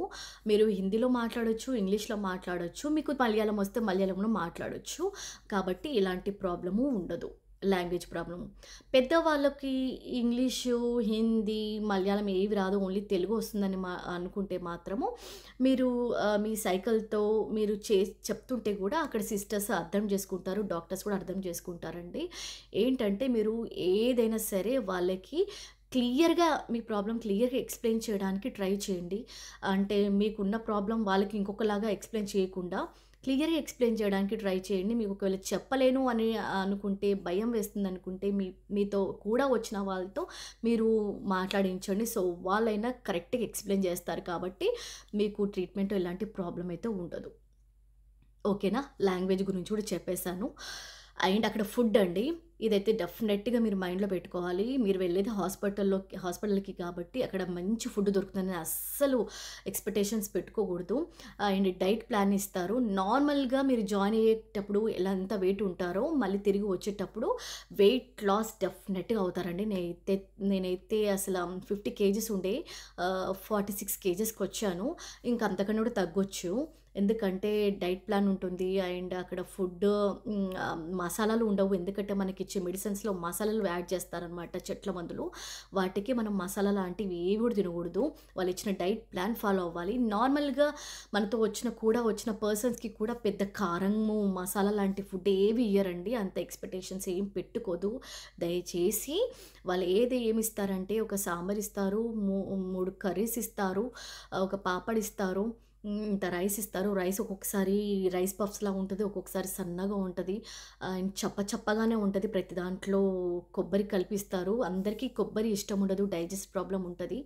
మీరు హిందీలో మాట్లాడొచ్చు, ఇంగ్లీష్‌లో మాట్లాడొచ్చు. మీకు మలయాళం వస్తే మలయాళంలో మాట్లాడొచ్చు. కాబట్టి ఇలాంటి ప్రాబ్లము ఉండదు. Language problem. పెద్దవాళ్ళకి ఇంగ్లీషు, హిందీ, మలయాళం ఏవి రాదు. ఓన్లీ తెలుగు వస్తుందని అనుకుంటే మాత్రము మీరు మీ సైకిల్‌తో మీరు చెప్తుంటే గూడా అక్కడ సిస్టర్స్ అర్థం చేసుకుంటారు. డాక్టర్స్ కూడా అర్థం చేసుకుంటారండి. ఏంటంటే మీరు ఏదైనా సరే వాళ్ళకి క్లియర్‌గా మీ ప్రాబ్లమ్ క్లియర్‌గా ఎక్స్‌ప్లెయిన్ చేయడానికి ట్రై చేయండి. అంటే మీకున్న ప్రాబ్లమ్ వాళ్ళకి ఇంకొకలాగా ఎక్స్‌ప్లెయిన్ చేయకుండా క్లియర్‌గా ఎక్స్‌ప్లెయిన్ చేయడానికి ట్రై చేయండి. మీకు ఒకవేళ చెప్పలేను అని అనుకుంటే, భయం వేస్తుందనుకుంటే మీతో కూడా వచ్చిన వాళ్ళతో మీరు మాట్లాడించండి. సో, వాళ్ళైనా కరెక్ట్‌గా ఎక్స్‌ప్లెయిన్ చేస్తారు కాబట్టి మీకు ట్రీట్మెంట్‌లో ఎలాంటి ప్రాబ్లమ్ అయితే ఉండదు. ఓకేనా? లాంగ్వేజ్ గురించి కూడా చెప్పేసాను. అండ్ అక్కడ ఫుడ్ అండి. ఇదైతే డెఫినెట్‌గా మీరు మైండ్‌లో పెట్టుకోవాలి. మీరు వెళ్ళేది హాస్పిటల్‌కి కాబట్టి అక్కడ మంచి ఫుడ్ దొరుకుతుందని అస్సలు ఎక్స్‌పెక్టేషన్స్ పెట్టుకోకూడదు. అండ్ డైట్ ప్లాన్ ఇస్తారు. నార్మల్‌గా మీరు జాయిన్ అయ్యేటప్పుడు ఎంత వెయిట్ ఉంటారో మళ్ళీ తిరిగి వచ్చేటప్పుడు వెయిట్ లాస్ డెఫినెట్‌గా అవుతారండి. నేనైతే అసల 50 కేజీస్ ఉండే 46 కేజెస్‌కొచ్చాను. ఇంకా అంతకన్నా కూడా తగ్గొచ్చు. ఎందుకంటే డైట్ ప్లాన్ ఉంటుంది. అండ్ అక్కడ ఫుడ్ మసాలాలు ఉండవు. ఎందుకంటే మనకిచ్చే మెడిసిన్స్‌లో మసాలాలు యాడ్ చేస్తారనమాట, చెట్ల మందులు. వాటికి మనం మసాలా లాంటివి ఏవి కూడా తినకూడదు. వాళ్ళిచ్చిన డైట్ ప్లాన్ ఫాలో అవ్వాలి. నార్మల్‌గా మనతో వచ్చిన పర్సన్స్‌కి కూడా పెద్ద కారము, మసాలా లాంటి ఫుడ్ ఏవి ఇయ్యరండి. అంత ఎక్స్‌పెక్టేషన్స్ ఏం పెట్టుకోదు. దయచేసి వాళ్ళు ఏమిస్తారంటే ఒక సాంబార్ ఇస్తారు, 3 కర్రీస్ ఇస్తారు, ఒక పాపడ్ ఇస్తారు. ఇంత రైస్ ఇస్తారు. రైస్ ఒక్కొక్కసారి రైస్ పఫ్స్‌లా ఉంటది. ఒక్కొక్కసారి సన్నగా ఉంటది. అండ్ చప్పగానే ఉంటది. ప్రతి దాంట్లో కొబ్బరి కలిపిస్తారు. అందరికీ కొబ్బరి ఇష్టం ఉండదు. డైజెస్ట్ ప్రాబ్లమ్ ఉంటది.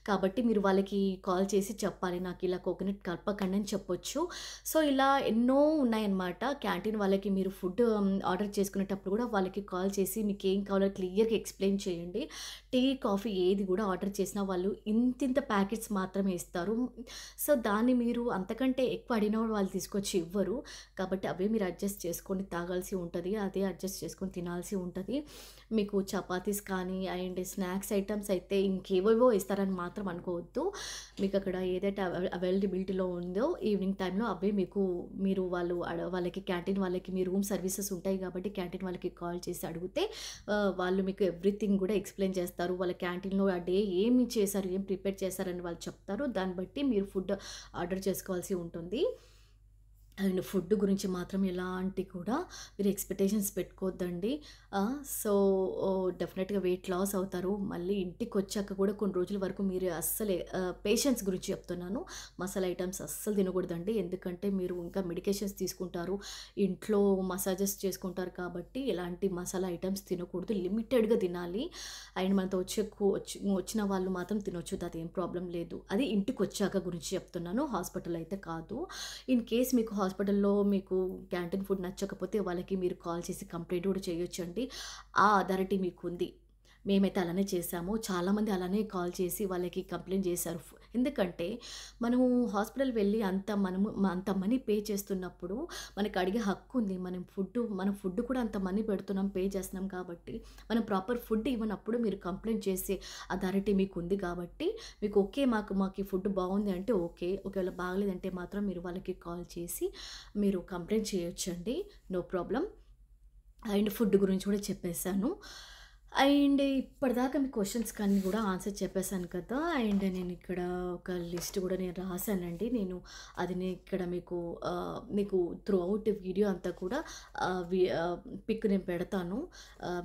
కాబట్టి మీరు వాళ్ళకి కాల్ చేసి చెప్పాలి. నాకిలా కోకోనట్ కలపకండి అని చెప్పొచ్చు. సో, ఇలా ఎన్నో ఉన్నాయన్నమాట. క్యాంటీన్ వాళ్ళకి మీరు ఫుడ్ ఆర్డర్ చేసుకునేటప్పుడు కూడా వాళ్ళకి కాల్ చేసి మీకేం కావాలో క్లియర్‌గా ఎక్స్‌ప్లెయిన్ చేయండి. టీ, కాఫీ ఏది కూడా ఆర్డర్ చేసినా వాళ్ళు ఇంతింత ప్యాకెట్స్ మాత్రమే ఇస్తారు. సో, దాన్ని మీరు అంతకంటే ఎక్కువ అడిగినా కూడా వాళ్ళు తీసుకొచ్చి ఇవ్వరు. కాబట్టి అవే మీరు అడ్జస్ట్ చేసుకొని తాగాల్సి ఉంటది. అదే అడ్జస్ట్ చేసుకొని తినాల్సి ఉంటది. మీకు చపాతీస్ కానీ అండ్ స్నాక్స్ ఐటెమ్స్ అయితే ఇంకేవేవో ఇస్తారని మాత్రం అనుకోవద్దు. మీకక్కడ ఏదైతే అవైలబిలిటీలో ఉందో ఈవినింగ్ టైంలో అవే మీరు వాళ్ళకి క్యాంటీన్ వాళ్ళకి మీ రూమ్ సర్వీసెస్ ఉంటాయి కాబట్టి క్యాంటీన్ వాళ్ళకి కాల్ చేసి అడిగితే వాళ్ళు మీకు ఎవ్రీథింగ్ కూడా ఎక్స్‌ప్లెయిన్ చేస్తారు. వాళ్ళ క్యాంటీన్‌లో ఆ డే ఏమి చేశారు, ఏం ప్రిపేర్ చేశారని వాళ్ళు చెప్తారు. దాన్ని బట్టి మీరు ఫుడ్ ఆర్డర్ చేసుకోవాల్సి ఉంటుంది. అండ్ ఫుడ్ గురించి మాత్రం ఎలాంటి కూడా మీరు ఎక్స్‌పెక్టేషన్స్ పెట్టుకోవద్దండి. సో, డెఫినెట్‌గా వెయిట్ లాస్ అవుతారు. మళ్ళీ ఇంటికొచ్చాక కూడా కొన్ని రోజుల వరకు మీరు అస్సలే పేషెన్స్ గురించి చెప్తున్నాను. మసాలా ఐటెమ్స్ అస్సలు తినకూడదండి. ఎందుకంటే మీరు ఇంకా మెడికేషన్స్ తీసుకుంటారు. ఇంట్లో మసాజెస్ చేసుకుంటారు కాబట్టి ఎలాంటి మసాలా ఐటెమ్స్ తినకూడదు. లిమిటెడ్‌గా తినాలి. అండ్ మనతో వచ్చిన వాళ్ళు మాత్రం తినొచ్చు. అదేం ప్రాబ్లమ్ లేదు. అది ఇంటికొచ్చాక గురించి చెప్తున్నాను. హాస్పిటల్ అయితే కాదు. ఇన్ కేస్ మీకు హాస్పిటల్‌లో మీకు క్యాంటీన్ ఫుడ్ నచ్చకపోతే వాళ్ళకి మీరు కాల్ చేసి కంప్లెయింట్ కూడా చేయొచ్చండి. ఆ అథారిటీ మీకుంది. మేమైతే అలానే చేశాము. చాలామంది అలానే కాల్ చేసి వాళ్ళకి కంప్లెయింట్ చేశారు. ఎందుకంటే మనము హాస్పిటల్ వెళ్ళి అంత మనీ పే చేస్తున్నప్పుడు మనకు అడిగే హక్కు ఉంది. మనం ఫుడ్ కూడా అంత మనీ పెడుతున్నాం, పే చేస్తున్నాం కాబట్టి మనం ప్రాపర్ ఫుడ్ ఇవ్వనప్పుడు మీరు కంప్లెయింట్ చేసే అథారిటీ మీకుంది కాబట్టి మీకు ఓకే. మాకు ఈ ఫుడ్ బాగుంది అంటే ఓకే. ఒకవేళ బాగలేదంటే మాత్రం మీరు వాళ్ళకి కాల్ చేసి మీరు కంప్లెయింట్ చేయొచ్చండి. No problem. అండ్ ఫుడ్ గురించి కూడా చెప్పేసాను. అండ్ ఇప్పటిదాకా మీ క్వెషన్స్‌కి అన్నీ కూడా ఆన్సర్ చెప్పేసాను కదా! అండ్ నేనిక్కడ ఒక లిస్ట్ కూడా రాసానండి. ఇక్కడ మీకు త్రూ ఔట్ వీడియో అంతా కూడా పిక్ నేను పెడతాను.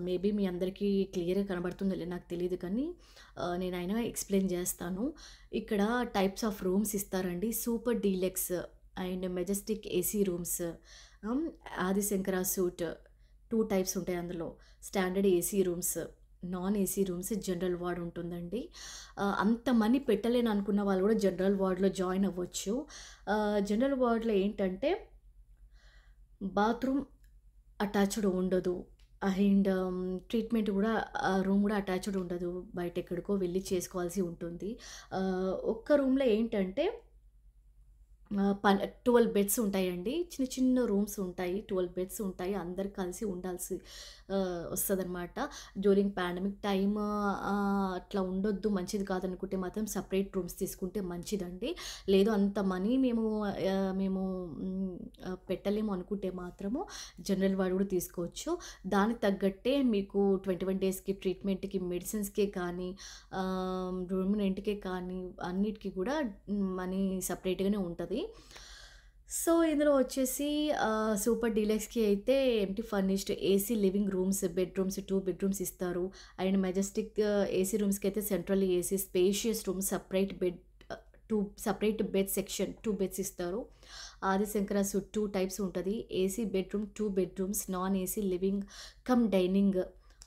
మేబీ మీ అందరికీ క్లియర్‌గా కనబడుతుందో లేదో నాకు తెలీదు కానీ నేనైనా ఎక్స్‌ప్లెయిన్ చేస్తాను. ఇక్కడ టైప్స్ ఆఫ్ రూమ్స్ ఇస్తారండి. Super deluxe and majestic AC rooms, Adi Shankara suit 2 types ఉంటాయి అందులో. Standard AC rooms, non AC rooms, general ward ఉంటుందండి. అంత మనీ పెట్టలేను అనుకున్న వాళ్ళు కూడా జనరల్ వార్డ్‌లో జాయిన్ అవ్వచ్చు. జనరల్ వార్డ్‌లో ఏంటంటే బాత్రూమ్ అటాచ్డ్ ఉండదు. అండ్ ట్రీట్మెంట్ కూడా రూమ్ కూడా అటాచ్డ్ ఉండదు. బయటెక్కడికో వెళ్లి చేసుకోవాల్సి ఉంటుంది. ఒక్క రూమ్‌లో ఏంటంటే 12 బెడ్స్ ఉంటాయండి. చిన్న చిన్న రూమ్స్ ఉంటాయి. 12 బెడ్స్ ఉంటాయి. అందరూ కలిసి ఉండాల్సి వస్తదనమాట. డ్యూరింగ్ పాండమిక్ టైమ్ అట్లా ఉండొద్దు, మంచిది కాదనుకుంటే మాత్రం సెపరేట్ రూమ్స్ తీసుకుంటే మంచిదండి. లేదు అంత మనీ మేము పెట్టలేము అనుకుంటే మాత్రము జనరల్ వార్డ్ కూడా తీసుకోవచ్చు. దానికి తగ్గట్టే మీకు 21 డేస్‌కి ట్రీట్మెంట్‌కి, మెడిసిన్స్‌కే కానీ, రూమ్ రెంట్‌కే కానీ అన్నిటికి కూడా మనీ సెపరేట్‌గానే ఉంటది. సో, ఇందులో వచ్చేసి సూపర్ డీలక్స్‌కి అయితే empty furnished AC living rooms, bedrooms 2 bedrooms ఇస్తారు. అండ్ మెజెస్టిక్ ఏసీ రూమ్స్‌కైతే central AC, spacious rooms, separate bed 2 separate bed section 2 beds ఇస్తారు. ఆదిశంకరాస్ 2 టైప్స్ ఉంటది. AC bedroom, 2 bedrooms, non AC living cum dining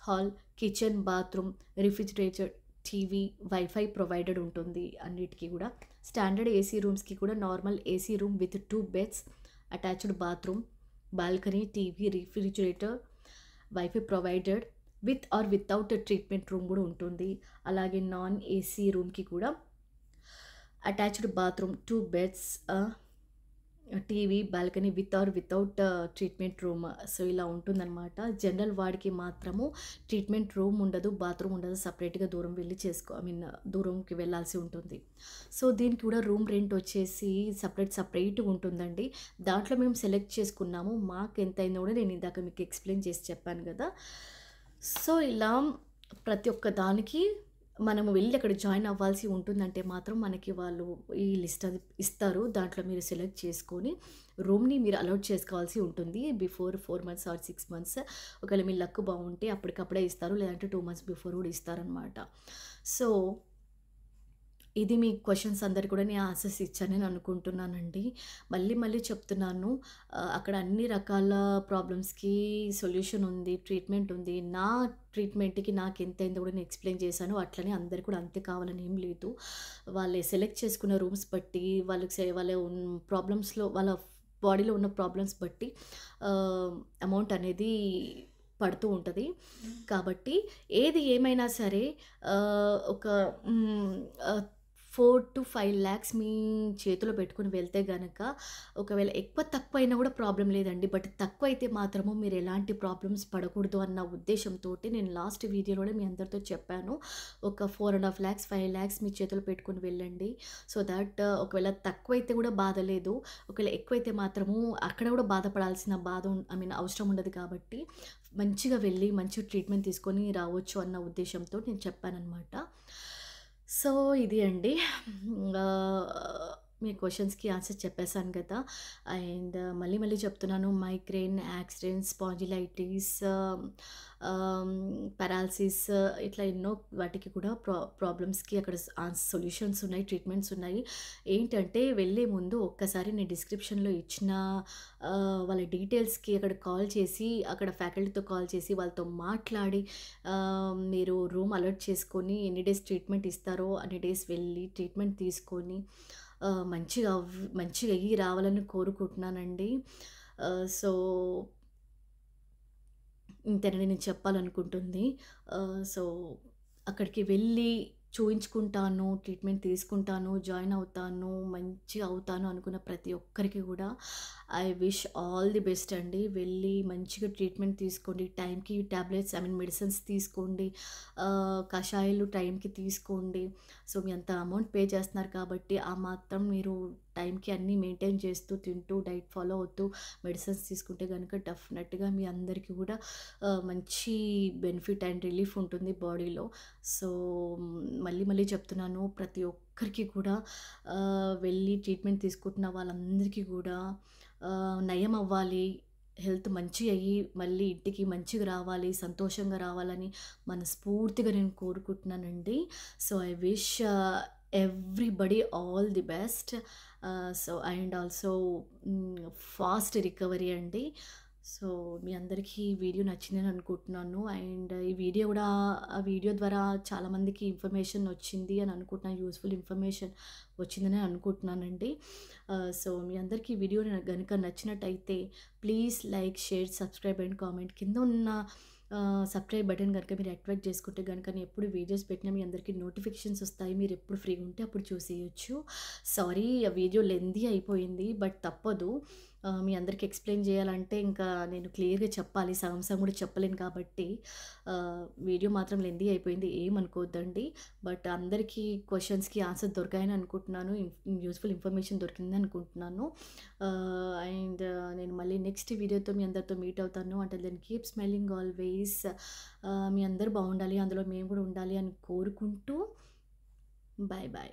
hall, kitchen, bathroom, refrigerator, TV, wifi provided ఉంటుంది అన్నిటికి గూడా. Standard AC రూమ్స్‌కి కూడా normal AC room with 2 beds, attached bathroom, balcony, TV, refrigerator, wifi provided with or without treatment room గూడా ఉంటుంది. అలాగే non AC రూమ్‌కి కూడా attached bathroom, 2 beds, TV, balcony with or without treatment room. So, ఇలా ఉంటుందనమాట. General వార్డ్‌కి మాత్రము treatment room ఉండదు, bathroom ఉండదు. సెపరేట్‌గా దూరం వెళ్లి దూరంకి వెళ్ళాల్సి ఉంటుంది. సో, దీనికి కూడా రూమ్ రెంట్ వచ్చేసి సెపరేట్‌గా ఉంటుందండి. దాంట్లో మేము సెలెక్ట్ చేసుకున్నాము. మాకెంతయిందో కూడా నేను ఇందాక మీకు ఎక్స్‌ప్లెయిన్ చేసి చెప్పాను గదా! సో, ఇలా ప్రతి ఒక్క దానికి మనము వెళ్లి అక్కడ జాయిన్ అవ్వాల్సి ఉంటుందంటే మాత్రం మనకి వాళ్ళు ఈ లిస్ట్ అది ఇస్తారు. దాంట్లో మీరు సెలెక్ట్ చేసుకొని రూమ్‌ని మీరు అలౌట్ చేసుకోవాల్సి ఉంటుంది. Before 4 months or 6 months. ఒకవేళ మీ లక్ బావుంటే అప్పటికప్పుడే ఇస్తారు. లేదంటే 2 మంత్స్ బిఫోర్ కూడా ఇస్తారనమాట. సో, ఇది మీ క్వెషన్స్ అందరికి కూడా నేను ఆన్సర్స్ ఇచ్చానని అనుకుంటున్నానండి. మళ్ళీ చెప్తున్నాను. అక్కడ అన్ని రకాల ప్రాబ్లమ్స్‌కి సొల్యూషన్ ఉంది. ట్రీట్మెంట్ ఉంది. నా ట్రీట్మెంట్‌కి నాకెంతయిందో కూడా నేను ఎక్స్‌ప్లెయిన్ చేశాను. అట్లనే అందరికి కూడా అంతే కావాలని ఏం లేదు. వాళ్ళే సెలెక్ట్ చేసుకున్న రూమ్స్ బట్టి, వాళ్ళ ప్రాబ్లమ్స్‌లో వాళ్ళ బాడీలో ఉన్న ప్రాబ్లమ్స్ బట్టి అమౌంట్ అనేది పడుతూ ఉంటది. కాబట్టి ఏది ఏమైనా సరే ఒక హ్మ్. 4-5 లాక్స్ మీ చేతిలో పెట్టుకొని వెళ్తే గనక ఒకవేళ ఎక్కువ తక్కువైనా కూడా ప్రాబ్లమ్ లేదండి. బట్ తక్కువైతే మాత్రము మీరు ఎలాంటి ప్రాబ్లమ్స్ పడకూడదు అన్న ఉద్దేశ్యంతోటి నేను లాస్ట్ వీడియోలోనే మీ అందరితో చెప్పాను. ఒక 4.5 లాక్స్, 5 లాక్స్ మీ చేతిలో పెట్టుకొని వెళ్ళండి. సో దట్ ఒకవేళ తక్కువైతే కూడా బాధ లేదు. ఒకవేళ ఎక్కువైతే మాత్రము అక్కడ కూడా బాధపడాల్సిన అవసరం ఉండదు కాబట్టి మంచిగా వెళ్ళి మంచి ట్రీట్మెంట్ తీసుకొని రావచ్చు అన్న ఉద్దేశ్యంతో నేను చెప్పాననమాట. సో, ఇది అండి. మీ క్వెషన్స్‌కి ఆన్సర్ చెప్పేసాను గదా! అండ్ మళ్ళీ చెప్తున్నాను. మైగ్రేన్, యాక్సిడెంట్స్, స్పాండిలైటిస్, ఆహ్, పారాలిసిస్ ఇట్లా ఎన్నో వాటికి కూడా ప్రాబ్లమ్స్‌కి అక్కడ సొల్యూషన్స్ ఉన్నాయి, ట్రీట్మెంట్స్ ఉన్నాయి. ఏంటంటే వెళ్ళే ముందు ఒక్కసారి నేను డిస్క్రిప్షన్‌లో ఇచ్చిన వాళ్ళ డీటెయిల్స్‌కి అక్కడ కాల్ చేసి, అక్కడ ఫ్యాకల్టీతో కాల్ చేసి వాళ్ళతో మాట్లాడి మీరు రూమ్ అలర్ట్ చేసుకొని ఎన్ని డేస్ ట్రీట్మెంట్ ఇస్తారో అన్ని డేస్ వెళ్ళి ట్రీట్మెంట్ తీసుకొని మంచిగా అయ్యి రావాలని కోరుకుంటున్నానండి. సో, ఇంతేనండి నేను చెప్పాలనుకుంటుంది. సో, అక్కడికి వెళ్ళి చూయించుకుంటాను, ట్రీట్మెంట్ తీసుకుంటాను, జాయిన్ అవుతాను, మంచిగా అవుతాను అనుకున్న ప్రతి ఒక్కరికి కూడా I wish all the best అండి. వెళ్ళి మంచిగా ట్రీట్మెంట్ తీసుకోండి. టైంకి టాబ్లెట్స్ మెడిసిన్స్ తీసుకోండి. కషాయాలు టైంకి తీసుకోండి. సో, మీ అంత అమౌంట్ పే చేస్తున్నారు కాబట్టి ఆ మాత్రం మీరు టైంకి అన్నీ మెయింటైన్ చేస్తూ, తింటూ, డైట్ ఫాలో అవుతూ మెడిసిన్స్ తీసుకుంటే గనుక డెఫినెట్‌గా మీ అందరికీ కూడా మంచి బెనిఫిట్ అండ్ రిలీఫ్ ఉంటుంది బాడీలో. సో, మళ్ళీ చెప్తున్నాను. ప్రతి ఒక్కరికి కూడా వెళ్ళి ట్రీట్మెంట్ తీసుకుంటున్న వాళ్ళందరికీ కూడా నయం అవ్వాలి. హెల్త్ మంచిగా అయ్యి మళ్ళీ ఇంటికి మంచిగా రావాలి, సంతోషంగా రావాలని మనస్ఫూర్తిగా నేను కోరుకుంటున్నానండి. So, I wish everybody all the best. So, and also fast recovery అండి. సో, మీ అందరికీ ఈ వీడియో నచ్చిందని అనుకుంటున్నాను. అండ్ ఈ వీడియో కూడా ఆ వీడియో ద్వారా చాలామందికి ఇన్ఫర్మేషన్ వచ్చింది అని అనుకుంటున్నాను. యూజ్‌ఫుల్ ఇన్ఫర్మేషన్ వచ్చిందని అనుకుంటున్నానండి. సో, మీ అందరికీ ఈ వీడియో గనుక నచ్చినట్టయితే please like, share, subscribe and comment. కింద ఉన్న సబ్స్క్రైబ్ బటన్ గనుక మీరు యాక్టివేట్ చేసుకుంటే గనుక నేను ఎప్పుడు వీడియోస్ పెట్టినా మీ అందరికీ నోటిఫికేషన్స్ వస్తాయి. మీరు ఎప్పుడు ఫ్రీగా ఉంటే అప్పుడు చూసేయొచ్చు. సారీ ఆ వీడియో లెంథీ అయిపోయింది. బట్ తప్పదు. మీ అందరికి ఎక్స్‌ప్లెయిన్ జేయాలంటే ఇంకా నేను క్లియర్‌గా చెప్పాలి. సగం సగం గూడా చెప్పలేను కాబట్టి వీడియో మాత్రం లెంథీ అయిపోయింది. ఏమనుకోవద్దండి. బట్ అందరికీ క్వెషన్స్‌కి ఆన్సర్ దొరికాయని అనుకుంటున్నాను. యూజ్‌ఫుల్ ఇన్ఫర్మేషన్ దొరికింది అనుకుంటున్నాను. అండ్ నేను మళ్ళీ నెక్స్ట్ వీడియోతో మీ అందరితో మీట్ అవుతాను. Until then keep smiling always. మీ అందరూ బావుండాలి. అందులో మేము గూడా ఉండాలి అని కోరుకుంటూ బాయ్ బాయ్.